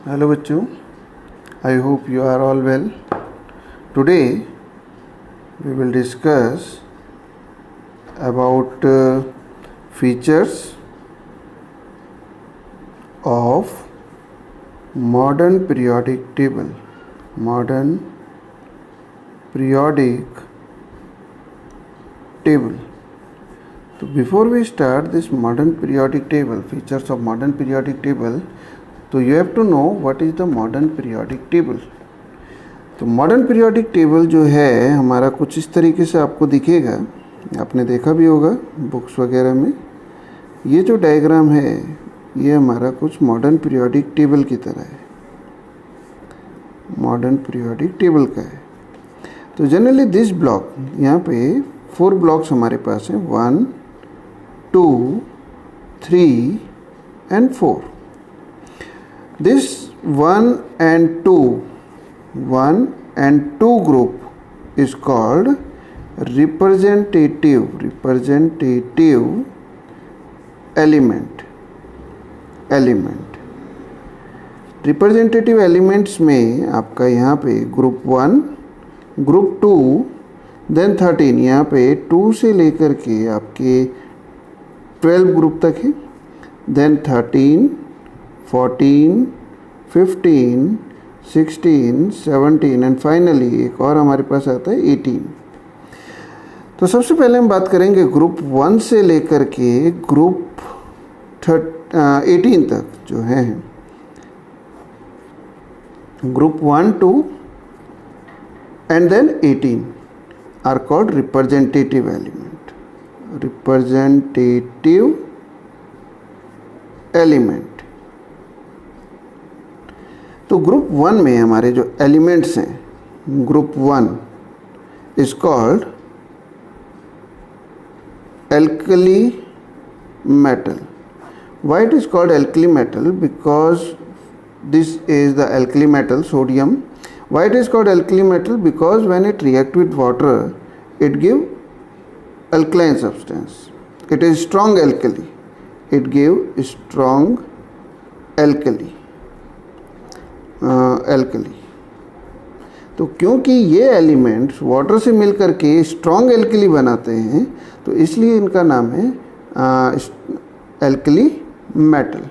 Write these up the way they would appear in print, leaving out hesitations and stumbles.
Hello बच्चों, I hope you are all well. Today we will discuss about features of modern periodic table. Modern periodic table. So before we start this modern periodic table, features of modern periodic table, so you have to know what is the modern periodic table. तो modern periodic table जो है हमारा कुछ इस तरीके से आपको दिखेगा. आपने देखा भी होगा बुक्स वगैरह में. ये जो डायग्राम है ये हमारा कुछ मॉडर्न पीरियोडिक टेबल की तरह है, मॉडर्न पीरियोडिक टेबल का है. तो जनरली दिस ब्लॉक, यहाँ पे 4 ब्लॉक्स हमारे पास हैं, 1, 2, 3 and 4. This 1 and 2 group is called representative element. Representative elements में आपका यहाँ पे ग्रुप 1, ग्रुप 2, देन 13. यहाँ पे 2 से लेकर के आपके 12 ग्रुप तक है. देन 13, 14, 15, 16, 17 एंड फाइनली एक और हमारे पास आता है 18. तो सबसे पहले हम बात करेंगे ग्रुप 1 से लेकर के ग्रुप 18 तक जो है. Group 1, 2 and then 18 are called representative element. Representative element. तो ग्रुप 1 में हमारे जो एलिमेंट्स हैं, group 1 is called alkali metal. Why it is called alkali metal? Because this is the alkali metal, sodium. Why it is called alkali metal? Because when it react with water, it give alkaline substance. It is strong alkali. It give strong alkali. Alkali. तो क्योंकि ये elements water से मिल करके strong alkali बनाते हैं तो इसलिए इनका नाम है एल्कली मेटल.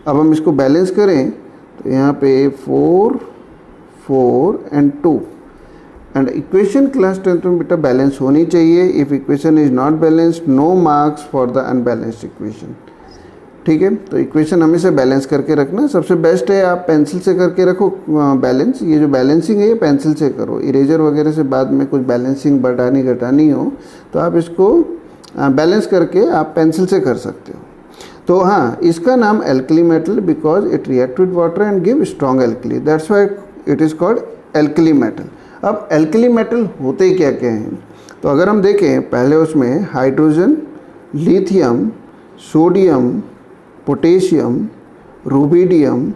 अब हम इसको बैलेंस करें तो यहाँ पे 4, 4 and 2 and equation class 10th में बेटा बैलेंस होनी चाहिए. If equation is not balanced, no marks for the unbalanced equation. ठीक है, तो इक्वेशन हमेशा बैलेंस करके रखना. सबसे बेस्ट है आप पेंसिल से करके रखो बैलेंस. ये जो बैलेंसिंग है ये पेंसिल से करो. इरेजर वगैरह से बाद में कुछ बैलेंसिंग बढ़ानी घटानी हो तो आप इसको बैलेंस करके आप पेंसिल से कर सकते हो. तो हाँ, इसका नाम alkali metal because it react with water and give strong alkali. That's why it is called alkali metal. अब एल्कली मेटल होते क्या क्या हैं? तो अगर हम देखें पहले उसमें hydrogen, lithium, sodium, potassium, rubidium,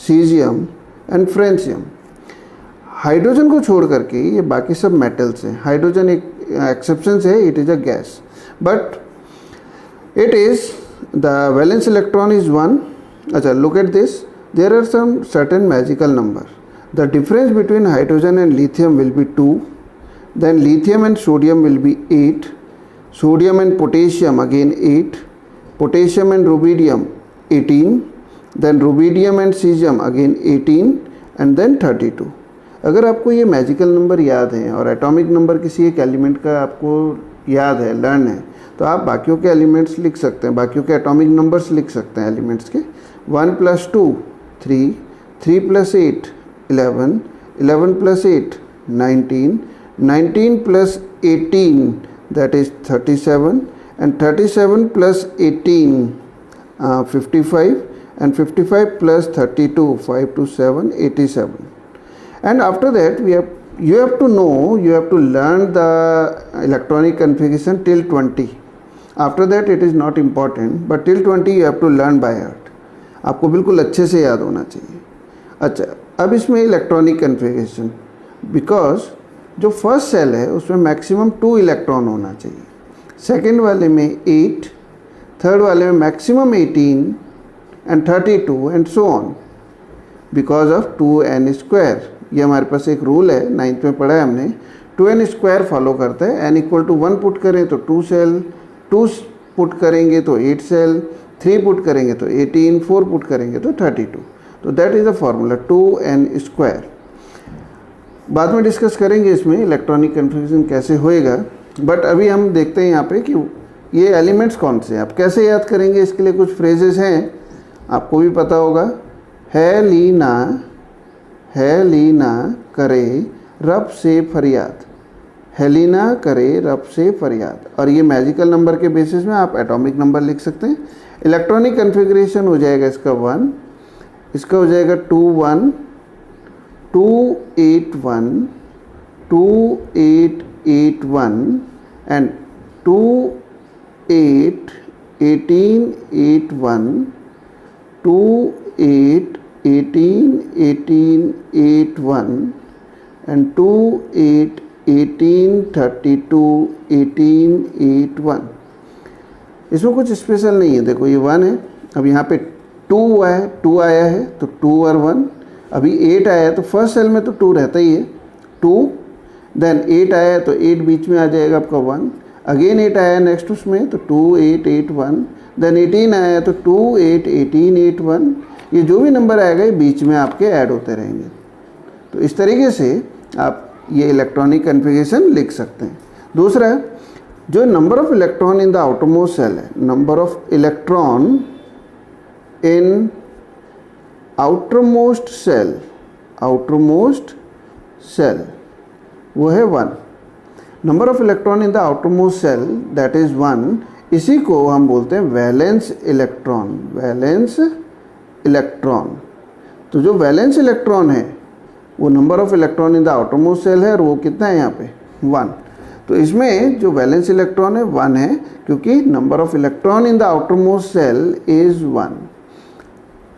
caesium and francium. Hydrogen को छोड़ करके ये बाकी सब मेटल्स हैं. हाइड्रोजन एक एक्सेप्शन है, it is a gas but it is the valence electron is 1. अच्छा, look at this, there are some certain magical number. The difference between hydrogen and lithium will be 2. Then lithium and sodium will be 8. Sodium and potassium again 8. Potassium and rubidium 18, then rubidium and cesium again 18 and then 32. अगर आपको ये magical number याद है और atomic number किसी एक element का आपको याद है, लर्न है, तो आप बाकियों के एलिमेंट्स लिख सकते हैं, बाकियों के एटॉमिक नंबर्स लिख सकते हैं एलिमेंट्स के. 1 + 2 3, 3 + 8 11, 11 + 8 19, 19 + 18 that is 37 and 37 plus 18 55 and 55 plus 32 5 to 7 87. And after that you have to know, you have to learn the electronic configuration till 20. After that it is not important but till 20 you have to learn by heart. आपको बिल्कुल अच्छे से याद होना चाहिए. अच्छा, अब इसमें इलेक्ट्रॉनिक कन्फिगरेशन, बिकॉज जो फर्स्ट सेल है उसमें मैक्सिमम 2 इलेक्ट्रॉन होना चाहिए, सेकेंड वाले में 8, थर्ड वाले में maximum 18 and 32 and so on. Because of 2n²। ये हमारे पास एक रूल है, 9th में पढ़ा है हमने, 2n² फॉलो करता है। n = 1 पुट करें तो 2 सेल, 2 पुट करेंगे तो 8 सेल, 3 पुट करेंगे तो 18, 4 पुट करेंगे तो 32। तो that is the formula 2n²। बाद में डिस्कस करेंगे इसमें इलेक्ट्रॉनिक कन्फिग्रेशन कैसे होएगा, बट अभी हम देखते हैं यहाँ पे कि ये एलिमेंट्स कौन से हैं। आप कैसे याद करेंगे, इसके लिए कुछ फ्रेजेस हैं, आपको भी पता होगा। है लीना करे रब से फरियाद, हेलिना करे रब से फरियाद। और ये मैजिकल नंबर के बेसिस में आप एटॉमिक नंबर लिख सकते हैं। इलेक्ट्रॉनिक कन्फिग्रेशन हो जाएगा इसका 1, इसका हो जाएगा 2 1 2 8 1 2 8 8 1 एंड 2 8 18 8 1 2 8 18 18 8 1 एंड 2 8 18 32 18 8 1। इसमें कुछ स्पेशल नहीं है, देखो ये 1 है, अब यहाँ पे 2 आया है तो 2 और 1, अभी 8 आया है तो फर्स्ट सेल में तो 2 रहता ही है, 2, देन 8 आया है तो 8 बीच में आ जाएगा आपका 1, अगेन 8 आया नेक्स्ट उसमें तो 2 8 8 1, देन 18 आया है तो 2 8 18 8 1। ये जो भी नंबर आएगा ये बीच में आपके ऐड होते रहेंगे। तो इस तरीके से आप ये इलेक्ट्रॉनिक कन्फिग्रेशन लिख सकते हैं। दूसरा, जो number of electron in the outermost cell है, number of electron in outermost cell वो है 1। Number of electron in the outermost cell that is 1। इसी को हम बोलते हैं वैलेंस इलेक्ट्रॉन। तो जो वैलेंस इलेक्ट्रॉन है वो number of electron in the outermost cell है, और वो कितना है यहाँ पे 1। तो इसमें जो वैलेंस इलेक्ट्रॉन है 1 है, क्योंकि number of electron in the outermost cell is 1।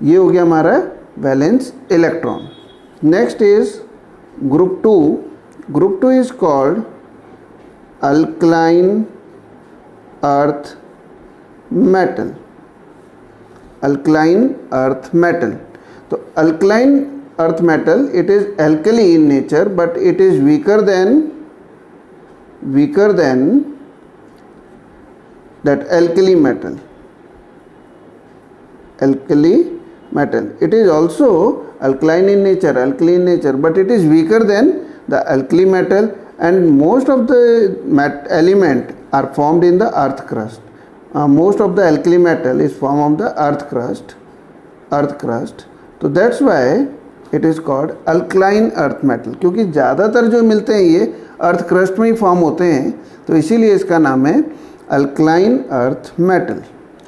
ये हो गया हमारा valence electron. Next is group 2। Group 2 is called alkaline earth metal. तो alkaline earth metal, it is alkali in nature but it is weaker than that alkali metal. It is also alkaline in nature but it is weaker than the alkali metal, and most of the element are formed in the earth crust. Most of the alkali metal is formed of the earth crust. So that's why it is called alkaline earth metal, क्योंकि ज़्यादातर जो मिलते हैं ये earth crust में ही form होते हैं, तो इसीलिए इसका नाम है अल्कलाइन अर्थ मेटल।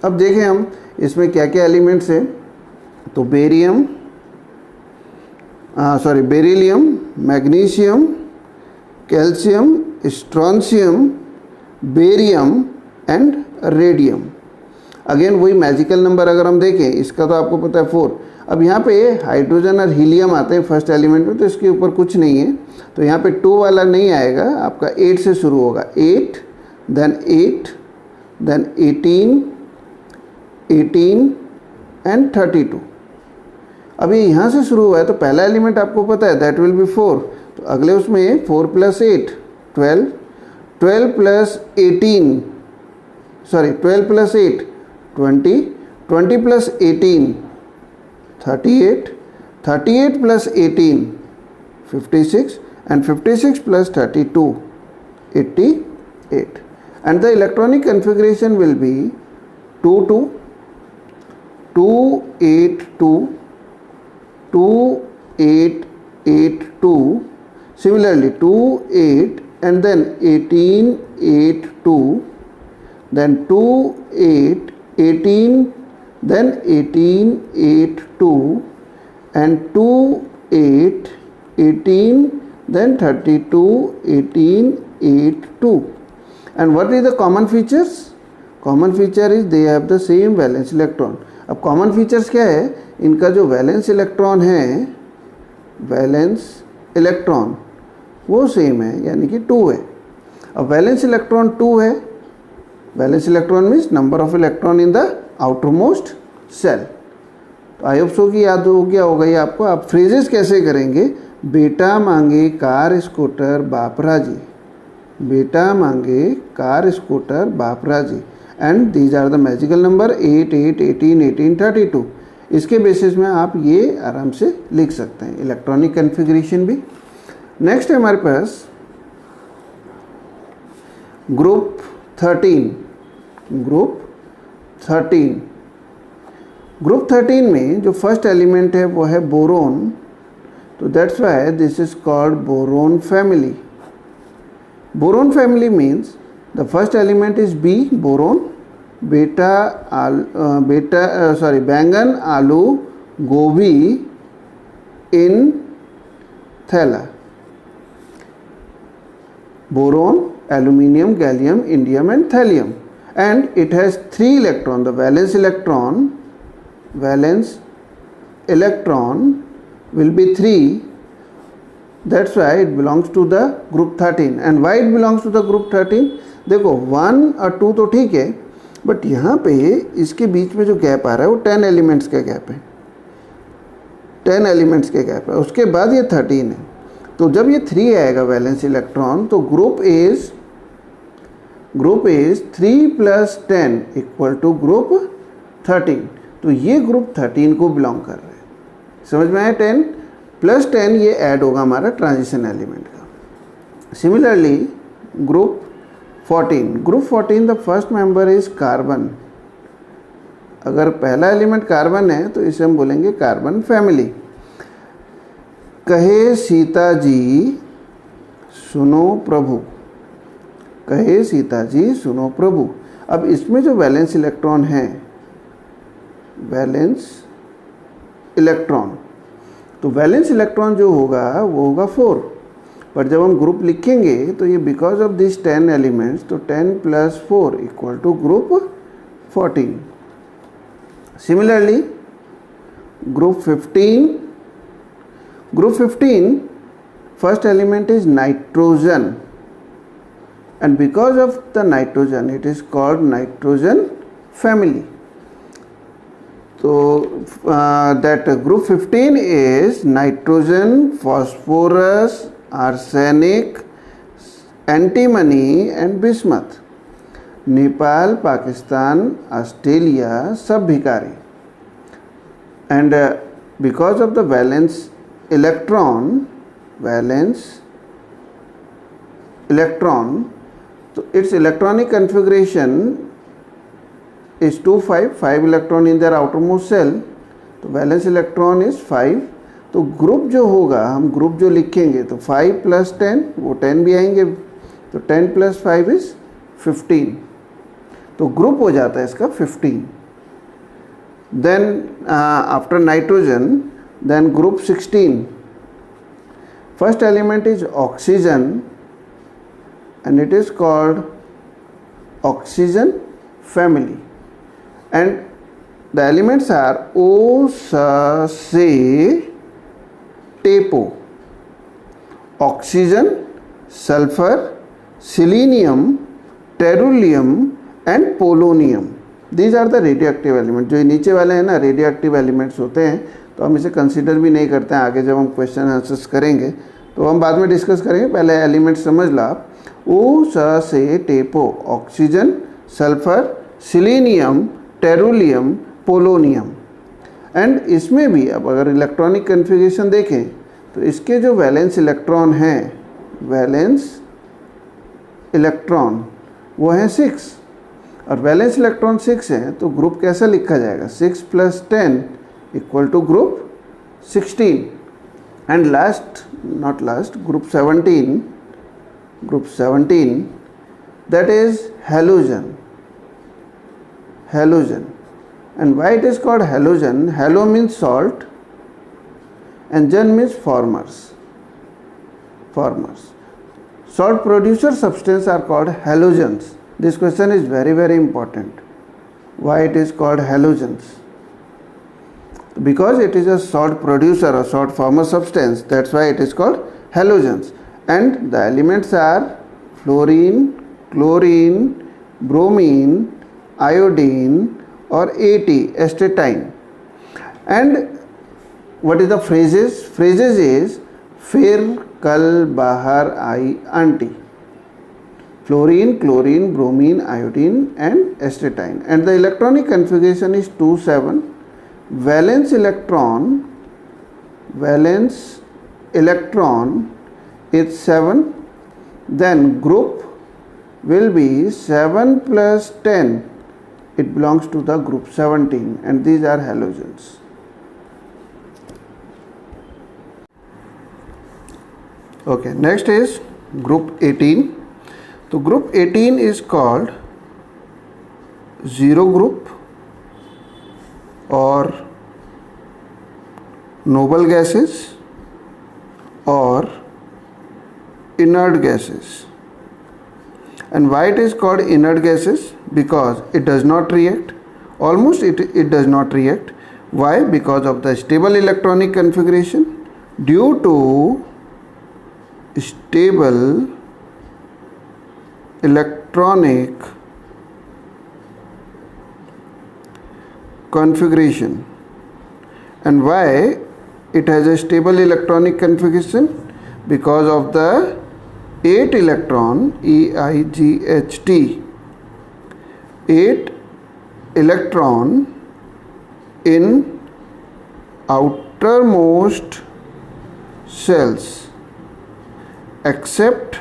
अब देखें हम इसमें क्या क्या एलिमेंट्स हैं। तो beryllium, magnesium, calcium, strontium, barium and radium. Again वही मैजिकल नंबर अगर हम देखें, इसका तो आपको पता है 4। अब यहाँ पे हाइड्रोजन और हीलियम आते हैं फर्स्ट एलिमेंट में, तो इसके ऊपर कुछ नहीं है, तो यहाँ पे 2 वाला नहीं आएगा, आपका 8 से शुरू होगा। 8 देन 18 एंड 32। अभी यहाँ से शुरू हुआ है तो पहला एलिमेंट आपको पता है दैट विल बी 4। तो अगले उसमें 4 + 8 12, 12 + 8 20, 20 + 18 38, 38 + 18 56, and 56 + 32 88. And the electronic configuration will be 2 2 2 8 2 2 8 8 2, similarly 2 8 and then 18 8 2, then 2 8 18, then 18 8 2, and 2 8 18, then 32 18 8 2. And what is the common features? Common feature is they have the same valence electron. अब common features क्या है, इनका जो valence electron है, valence electron वो same है, यानी कि 2 है। अब वैलेंस इलेक्ट्रॉन 2 है, valence electron means number of electron in the outermost shell. तो आई होप सो कि याद हो गया होगा ये आपको। आप फ्रेजेस कैसे करेंगे, बेटा मांगे कार स्कूटर बाप राजी, बेटा मांगे कार स्कूटर बाप राजी, and these are the magical number 8, 8, 18, 18, 32। इसके बेसिस में आप ये आराम से लिख सकते हैं, इलेक्ट्रॉनिक कॉन्फ़िगरेशन भी। नेक्स्ट है हमारे पास ग्रुप 13। ग्रुप 13 में जो फर्स्ट एलिमेंट है वो है बोरोन, तो that's why this is called boron family. Boron family means the first element is B, boron, बैंगन, आलू, गोभी इन थैला। Boron, aluminium, gallium, indium and thallium, and it has 3 electron. The valence electron will be 3. That's why it belongs to the group 13. And why it belongs to the group 13? देखो 1 और 2 तो ठीक है, बट यहाँ पे इसके बीच में जो गैप आ रहा है वो 10 एलिमेंट्स का गैप है, 10 एलिमेंट्स के गैप है। उसके बाद ये 13 है, तो जब ये 3 आएगा वैलेंस इलेक्ट्रॉन, तो ग्रुप इज 3 + 10 = ग्रुप 13। तो ये ग्रुप 13 को बिलोंग कर रहे हैं। समझ में आया? 10 + 10 ये ऐड होगा हमारा ट्रांजिशन एलिमेंट का। Similarly group 14 the first member is carbon. अगर पहला एलिमेंट कार्बन है तो इसे हम बोलेंगे कार्बन फैमिली। कहे सीता जी सुनो प्रभु, कहे सीता जी सुनो प्रभु। अब इसमें जो वैलेंस इलेक्ट्रॉन है, वैलेंस इलेक्ट्रॉन, तो वैलेंस इलेक्ट्रॉन जो होगा वो होगा 4। पर जब हम ग्रुप लिखेंगे तो ये बिकॉज ऑफ दिस 10 एलिमेंट्स, तो 10 + 4 = group 14। Similarly group 15, first element is nitrogen, and because of the nitrogen it is called nitrogen family. So that group 15 is nitrogen, phosphorus, arsenic, antimony and bismuth. Nepal, Pakistan, Australia सब भिखारी। And because of the valence electron, so its electronic configuration is 2, 5 electron in their outermost shell, तो valence electron is 5। तो group जो होगा, हम group जो लिखेंगे तो 5 + 10, वो 10 भी आएंगे, तो 10 + 5 इज 15। तो ग्रुप हो जाता है इसका 15। Then after nitrogen, then group 16, first element is oxygen and it is called oxygen family, and the elements are O, Se, Tepo, oxygen, sulfur, selenium, tellurium and polonium. These are the radioactive elements. जो नीचे वाले हैं ना radioactive elements होते हैं, तो हम इसे कंसीडर भी नहीं करते हैं। आगे जब हम क्वेश्चन आंसर्स करेंगे तो हम बाद में डिस्कस करेंगे, पहले एलिमेंट समझ लो आप। ओ, से, टेपो, oxygen, sulphur, selenium, tellurium, polonium. And इसमें भी अब अगर इलेक्ट्रॉनिक कन्फिगरेशन देखें तो इसके जो वैलेंस इलेक्ट्रॉन हैं, वैलेंस इलेक्ट्रॉन वो हैं 6, और वैलेंस इलेक्ट्रॉन 6 हैं, तो ग्रुप कैसा लिखा जाएगा? 6 + 10 = group 16। And group 17, that is halogen. And why it is called halogen? Halo means salt and gen means formers. Salt producer substance are called halogens. This question is very, very important. Why it is called halogens? Because it is a salt producer or salt former substance, that's why it is called halogens. And the elements are fluorine, chlorine, bromine, iodine or AT, astatine. And what is the phrases? Phrases is फिर कल बाहर आई aunty. Fluorine, chlorine, bromine, iodine and astatine. And the electronic configuration is 2,7. Valence electron is 7. Then group will be 7 plus 10. It belongs to the group 17 and these are halogens. Okay, next is group 18. So group 18 is called zero group or noble gases or inert gases. And why it is called inert gases? Because it does not react. Almost it does not react. Why? Because of the stable electronic configuration. Due to stable electronic configuration. And why it has a stable electronic configuration? Because of the 8 electron EIGHT, 8 electron in outermost cells except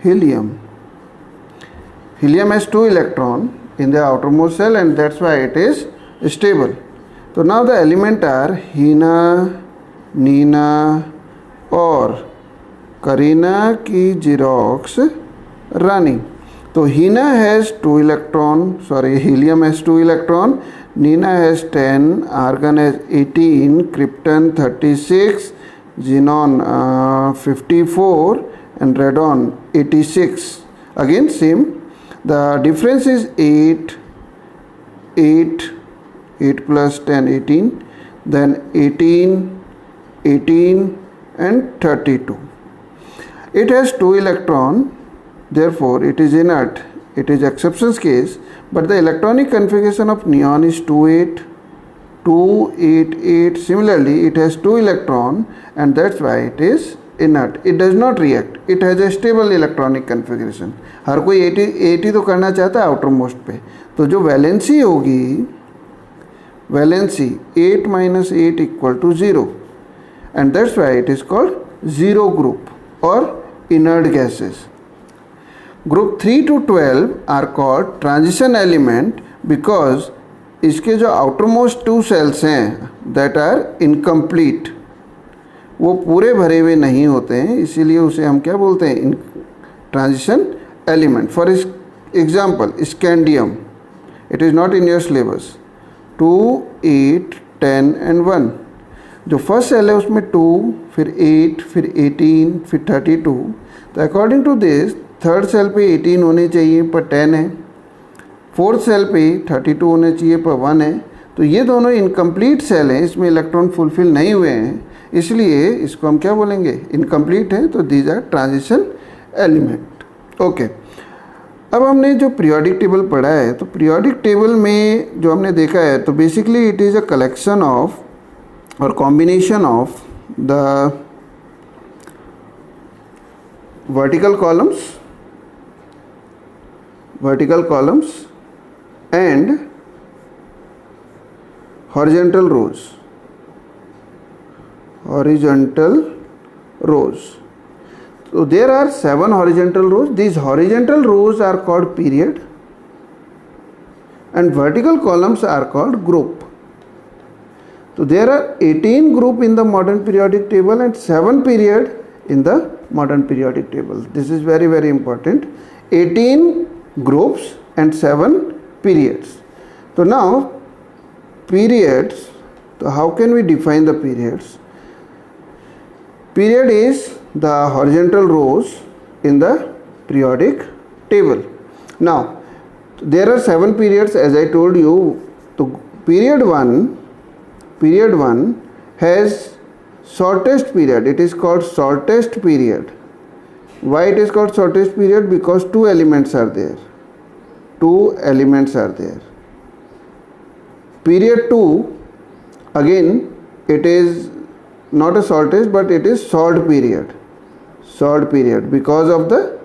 helium. Helium has 2 electron in the outermost cell and that's why it is stable. So now the elements are Hina, Nina और Karina की Xerox running. So Hina has 2 electron, helium has 2 electron, Nina has 10, argon has 18, krypton 36, xenon 54 and radon 86. Again same, the difference is 8 plus 10 18, then 18 and 32. It has 2 electron, therefore it is inert. It is exceptions case, but the electronic configuration of neon is 2,8. Similarly, it has 2 electron and that's why it is inert. It does not react. It has a stable electronic configuration. हर कोई 80 तो करना चाहता है outer most पे. तो जो valency होगी, valency 8 minus 8 equal to 0 and that's why it is called zero group or inert gases. Group 3 to 12 are called transition element because इसके जो outermost 2 cells हैं that are incomplete, वो पूरे भरे हुए नहीं होते हैं, इसीलिए उसे हम क्या बोलते हैं? Transition element. For example scandium, it is not in your syllabus. 2, 8, 10 and 1. जो फर्स्ट सेल है उसमें 2, फिर 8, फिर 18, फिर 32. तो according to this third shell पे 18 होने चाहिए पर 10 है, फोर्थ सेल पे 32 होने चाहिए पर 1 है. तो ये दोनों इनकम्प्लीट सेल हैं, इसमें इलेक्ट्रॉन फुलफिल नहीं हुए हैं, इसलिए इसको हम क्या बोलेंगे? इनकम्प्लीट है. तो these are transition element. Okay, अब हमने जो पीरियोडिक टेबल पढ़ा है, तो पीरियोडिक टेबल में जो हमने देखा है, तो basically it is a collection of और combination of the vertical columns and horizontal rows. So there are 7 horizontal rows. These horizontal rows are called period and vertical columns are called group. So there are 18 group in the modern periodic table and 7 period in the modern periodic table. This is very, very important. 18 groups and 7 periods. So now periods, so how can we define the periods? Period is the horizontal rows in the periodic table. Now there are 7 periods as I told you. So period 1 has shortest period. It is called shortest period. Why it is called shortest period? Because 2 elements are there. Period 2 Again, it is not a shortest, but it is short period. Short period because of the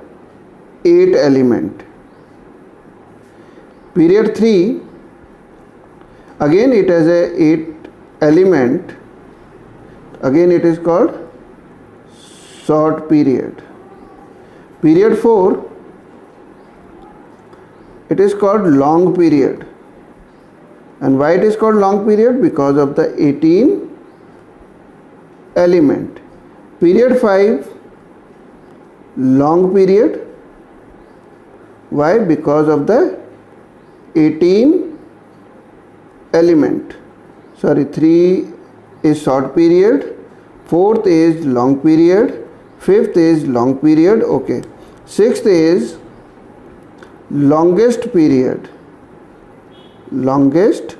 8 element. Period 3, again it has a 8 element. Again it is called short period. Period 4, it is called long period. And why it is called long period? Because of the 18 element. Period 5, long period. Why? Because of the 18 element. Sorry, 3 is short period, 4th is long period, 5th is long period, okay. 6th is longest period. Longest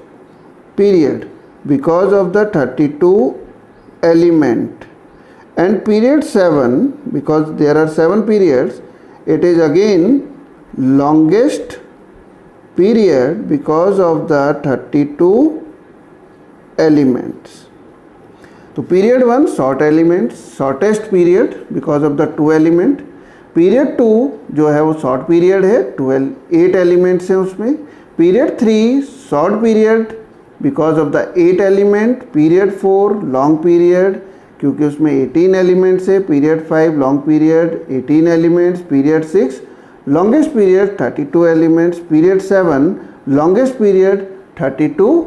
period because of the 32 element. And period 7, because there are 7 periods, it is again longest period because of the 32 elements. So period 1 short elements, shortest period because of the 2 element. Period 2 जो है वो short period है, 8 elements हैं उसमें. Period 3 short period because of the 8 element. Period 4 long period क्योंकि उसमें 18 elements है. Period 5 long period 18 elements. Period 6 longest period 32 elements. Period 7 longest period 32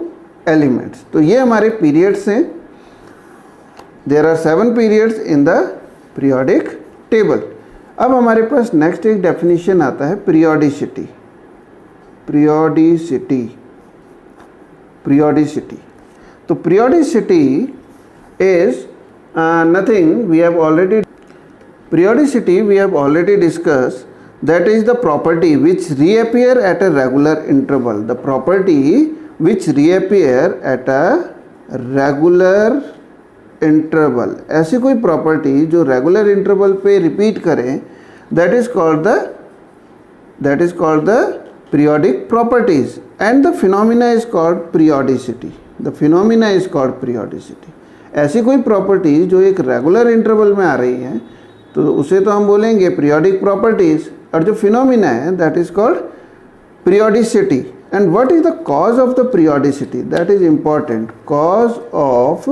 elements. तो ये हमारे पीरियड्स हैं. There are 7 periods in the periodic table. अब हमारे पास नेक्स्ट एक डेफिनेशन आता है पीरियोडिसिटी. पीरियोडिसिटी पीरियोडिसिटी तो periodicity is nothing we have already. Periodicity we have already discussed, that is the property which reappear at a regular interval. The property which reappear at a regular interval. ऐसी कोई property जो regular interval पे repeat करें, that is called the periodic properties, and the phenomena is called periodicity. The phenomena is called periodicity. ऐसी कोई property जो एक regular interval में आ रही है तो उसे तो हम बोलेंगे पीरियोडिक प्रॉपर्टीज, और जो फिनोमिना है that is called periodicity. And what is the cause of the periodicity? That is important. Cause of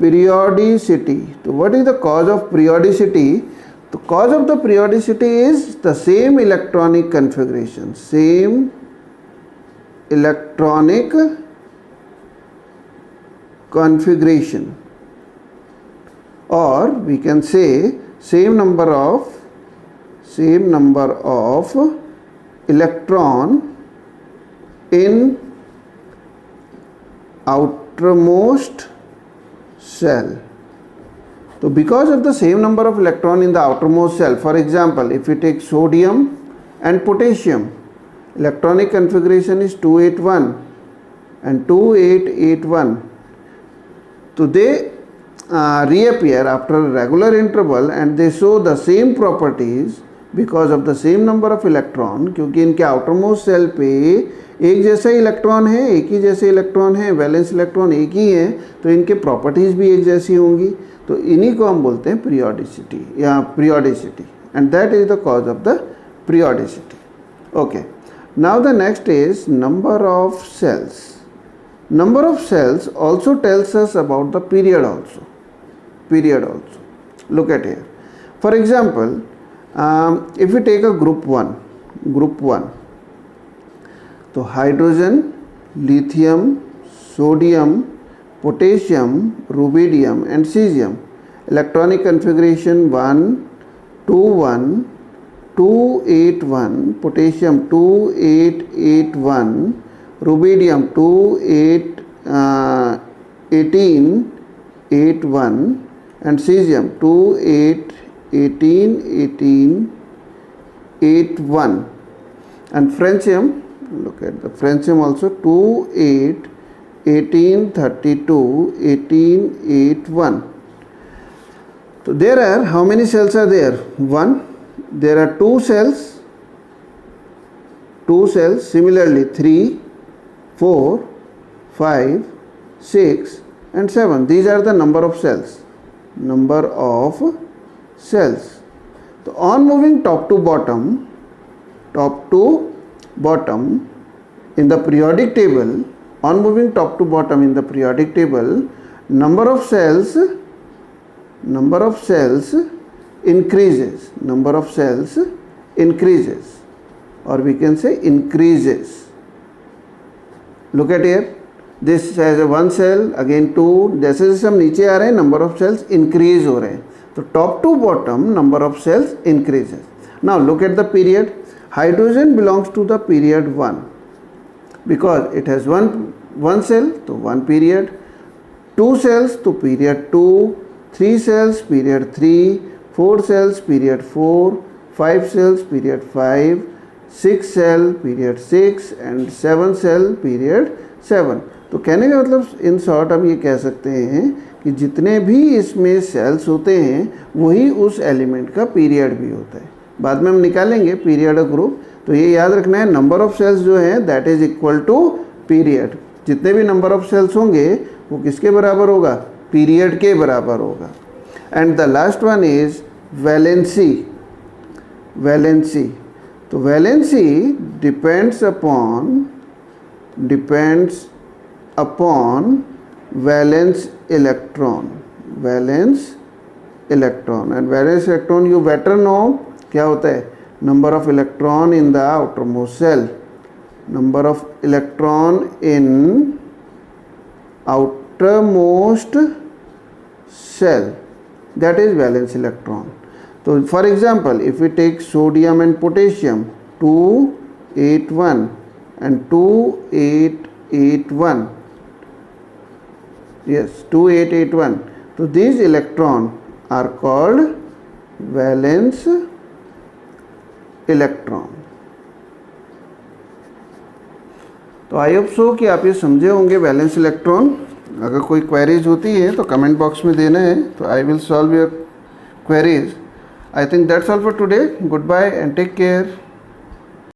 periodicity. तो what is the cause of periodicity? तो cause of the periodicity is the same electronic configuration. Same electronic configuration, or we can say same number of electron in outermost cell. So because of the same number of electron in the outermost cell, for example if we take sodium and potassium, electronic configuration is 281 and 2881. So they reappear after a regular interval and they show the same properties because of the same number of electron. क्योंकि इनके outermost cell पे एक जैसा electron है, एक ही जैसे electron है, valence electron एक ही है, तो इनके प्रॉपर्टीज़ भी एक जैसी होंगी. तो इन्हीं को हम बोलते हैं पीरियोडिसिटी या periodicity, and that is the cause of the periodicity. Okay, now the next is number of shells. Number of cells also tells us about the period also. Look at here. For example, if we take a group 1, so hydrogen, lithium, sodium, potassium, rubidium and cesium. Electronic configuration 1, 2, 1, 281, potassium 2881, rubidium 1881 and cesium 1881 and francium, look at the francium also 1832 1881. So there are how many cells are there? 1. There are 2 cells. Similarly 3, 4, 5, 6 and 7. These are the number of cells. Number of cells. So on moving top to bottom in the periodic table, on moving top to bottom in the periodic table, number of cells increases. Number of cells increases, or we can say increases. Look at here. This has a 1 cell, again 2. जैसे जैसे हम नीचे आ रहे हैं, number of cells increase हो रहे हैं. तो top to bottom number of cells increases. Now look at the period. Hydrogen belongs to the period 1 because it has one cell, so 1 period. 2 cells to period 2. 3 cells period 3. 4 cells period 4. 5 cells period 5. 6 cell period 6 and 7 cell period 7. तो कहने का मतलब in short हम ये कह सकते हैं कि जितने भी इसमें सेल्स होते हैं वही उस एलिमेंट का पीरियड भी होता है. बाद में हम निकालेंगे पीरियड ऑफ ग्रुप. तो ये याद रखना है, नंबर ऑफ सेल्स जो है that is equal to period. जितने भी नंबर ऑफ सेल्स होंगे वो किसके बराबर होगा? पीरियड के बराबर होगा. And the last one is valency. Valency, तो valency depends upon valence electron. Valence electron and valence electron you better know क्या होता है? Number of electron in the outermost cell. Number of electron in outermost cell, that is valence electron. So for example, if we take sodium and potassium 281 and 2881, yes 2881, so these electrons are called valence electron. तो I hope so कि आप ये समझे होंगे valence electron. अगर कोई queries होती है तो कमेंट बॉक्स में देना है, तो I will solve your queries. I think that's all for today. Goodbye and take care.